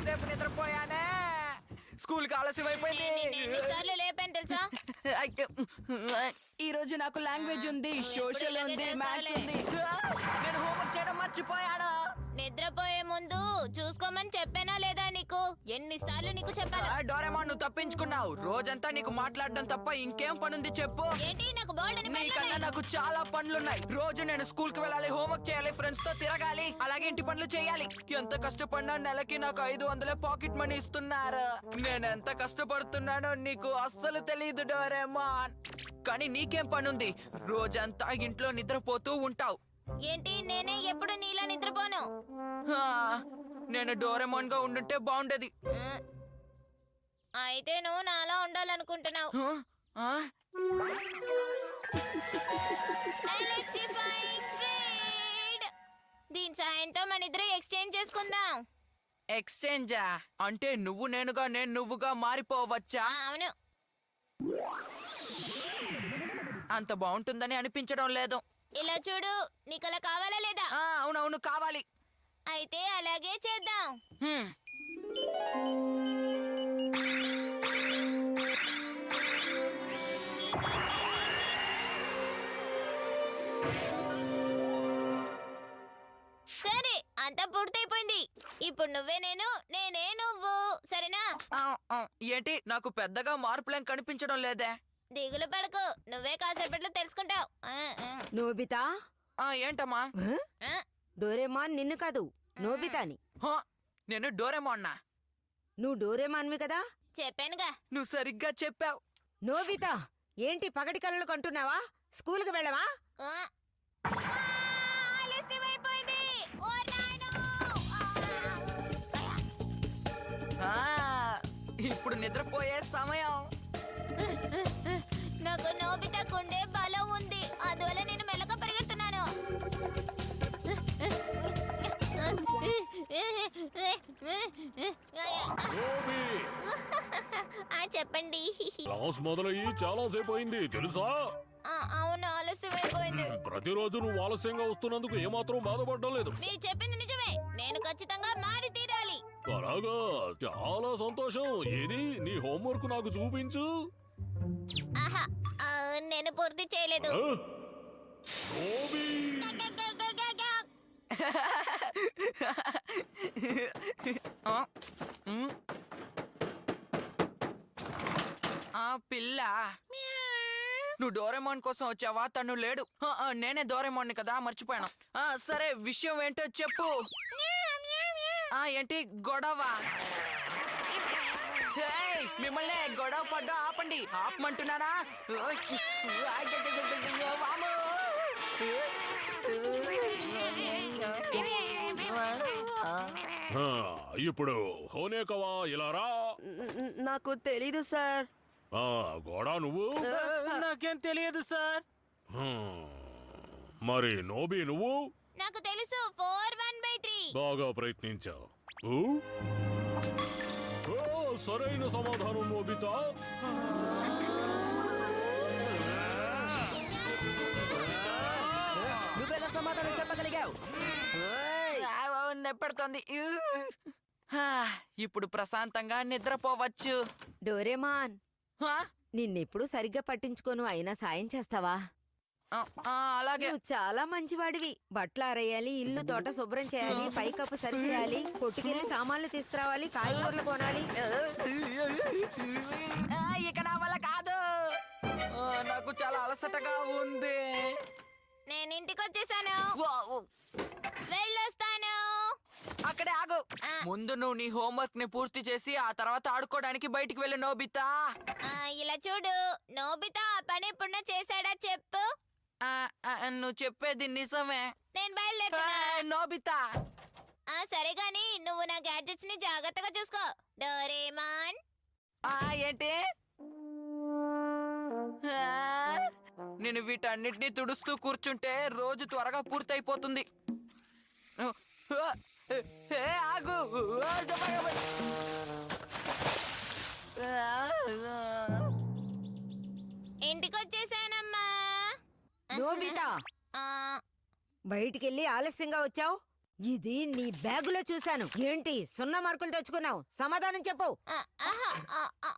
సేపు నిద్రపోయానే. స్కూల్ కి ఆలస్యం అయిపోయింది. ఎన్నిసార్లు లేపాను తెలుసా? ఈ రోజు నాకు లాంగ్వేజ్ ఉంది, సోషల్ ఉంది, మ్యాథ్స్ ఉంది. నేను హోంవర్క్ చేయడం మర్చిపోయాను. నిద్రపోయే ముందు చూసుకోమని చెప్పానా లేదా నీకు? ఎన్నిసార్లు నీకు చెప్పాను? డోరేమాన్, నువ్వు తప్పించుకున్నావు. రోజంతా నీకు మాట్లాడడం తప్ప ఇంకేం పనుంది చెప్పు? ఏంటి నాకు బోల్డ్ అని నీకన్నా నాకు చాలా పనులున్నాయి. రోజు నేను స్కూల్ కి వెళ్ళాలి, హోంవర్క్ చేయాలి, ఫ్రెండ్స్ తో తిరగాలి, అలాగే ఇంటి పనులు చేయాలి. ఎంత కష్టపడినా నెలకి నాకు 500 పాకెట్ మనీ ఇస్తున్నారు. నేను ఎంత కష్టపడుతున్నానో నీకు అస్సలు తెలీదు డోరేమాన్. కానీ నీకేం పనుంది? రోజంతా ఇంట్లో నిద్రపోతూ ఉంటావు. ఏంటి నేనే ఎప్పుడు నీలా నిద్రపోను? నేను డోరేమాన్ గా ఉండుంటే బాగుండేది. అయితే నువ్వు నాలా ఉండాలనుకుంటున్నావు. దీని సహాయంతో మన ఇద్దరు ఎక్స్చేంజ్ చేసుకుందాం. ఎక్స్చేంజా? అంటే నువ్వు నేనుగా, నేను నువ్వుగా మారిపోవచ్చా? అవును. అంత బాగుంటుందని అనిపించడం లేదు. ఇలా చూడు, నీకు అలా కావాలా లేదా? అవునవును, కావాలి. అయితే అలాగే చేద్దాం. సరే, అంతా పూర్తయిపోయింది. ఇప్పుడు నువ్వే నేను, నేనే నువ్వు, సరేనా? ఏంటి, నాకు పెద్దగా మార్పులేం కనిపించడం లేదే. దిగులు పడకు, నువ్వే కాసేపట్లో తెలుసుకుంటావు. నోబితా, ఏంటమ్మా? డోరేమాన్ నిన్ను కాదు, నోబితాని. నేను డోరేమాన్నా? నువ్వు డోరేమాన్వి కదా? చెప్పానుగా. నువ్వు సరిగ్గా చెప్పావు. నోబితా, ఏంటి పగటి కలలు కంటున్నావా? స్కూల్కి వెళ్ళవా? ఆలస్యమైపోయింది. ఓ నాయనో! ఇప్పుడు నిద్రపోయే సమయం. నాకు నోబితా కుండే బలం ఉంది, అందువల్ల నేను మెల్లగా పరిగెడుతున్నాను. చెప్పండి. క్లాస్ మొదలయ్యి చాలా సేపు అయింది తెలుసా? అవును, ఆలస్యమైపోయింది. ప్రతిరోజు నువ్వు ఆలస్యంగా వస్తున్నందుకు ఏమాత్రం బాధపడడం లేదు. మీరు చెప్పింది నిజమే, నేను ఖచ్చితంగా మారి తీరాలి. అలాగా, చాలా సంతోషం. ఏది నీ హోంవర్క్ నాకు చూపించు. ఆహా, నేను పూర్తి చేయలేదు. నోబీ! పిల్ల, నువ్వు డోరేమాన్ కోసం వచ్చావా? తను లేడు. నేనే డోరేమాన్ని కదా, మర్చిపోయాను. సరే, విషయం ఏంటో చెప్పు. ఏంటి గొడవ? మిమ్మల్ని గొడవ పడ్డా ఆపండి. ఆపమంటున్నానా? ఇప్పుడు హోనేకవా ఇలా రా. నాకు తెలీదు సార్. గోడా నువ్వు? నాకేం తెలియదు సార్. మరి నోబీ నువ్వు? నాకు తెలుసు, 4/1/3. బాగా ప్రయత్నించావు. సరైన సమాధానం నోబితా. నువ్వెలా సమాధానం చెప్పగలిగావు? నెప్పెడుతోంది. ఇప్పుడు ప్రశాంతంగా నిద్రపోవచ్చు. డోరేమాన్, నిన్నెప్పుడు సరిగ్గా పట్టించుకోను, అయినా సాయం చేస్తావా? అలాగే. నువ్వు చాలా మంచివాడివి. బట్టలు ఆరేయాలి, ఇల్లు తోట శుభ్రం చేయాలి, పైకప్పు సరి చేయాలి, కొట్టుకెళ్లి సామాన్లు తీసుకురావాలి, కాయగూరలు కొనాలి. ఇక నా వల్ల కాదు. నాకు చాలా అలసటగా ఉంది. నేను ఇంటికి వచ్చేసాను, వెళ్ళొస్తాను. అక్కడే ఆగు. ముందు నువ్వు నీ హోంవర్క్ ని పూర్తి చేసి ఆ తర్వాత ఆడుకోవడానికి బయటికి వెళ్ళి నోబితా. ఇలా చూడు, నోబితా ఆ పని ఎప్పుడన్నా చేశాడా చెప్పు. నువ్వు చెప్పేది నిజమే. నేను బయలుదేరుతున్నా. నోబితా, సరే గాని నువ్వు నా గ్యాడ్జెట్స్ ని జాగ్రత్తగా చూసుకో. డోరేమాన్. ఏంటి? నేను వీటన్నిటిని తుడుస్తూ కూర్చుంటే రోజు త్వరగా పూర్తయిపోతుంది. ఆగు. ఇంటికి వచ్చేసానమ్మా. నోబితా, బయటికెళ్ళి ఆలస్యంగా వచ్చావు. ఇది నీ బ్యాగులో చూశాను. ఏంటి 0 మార్కులు తెచ్చుకున్నావు? సమాధానం చెప్పు. ఆహా,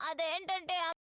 అదేంటంటే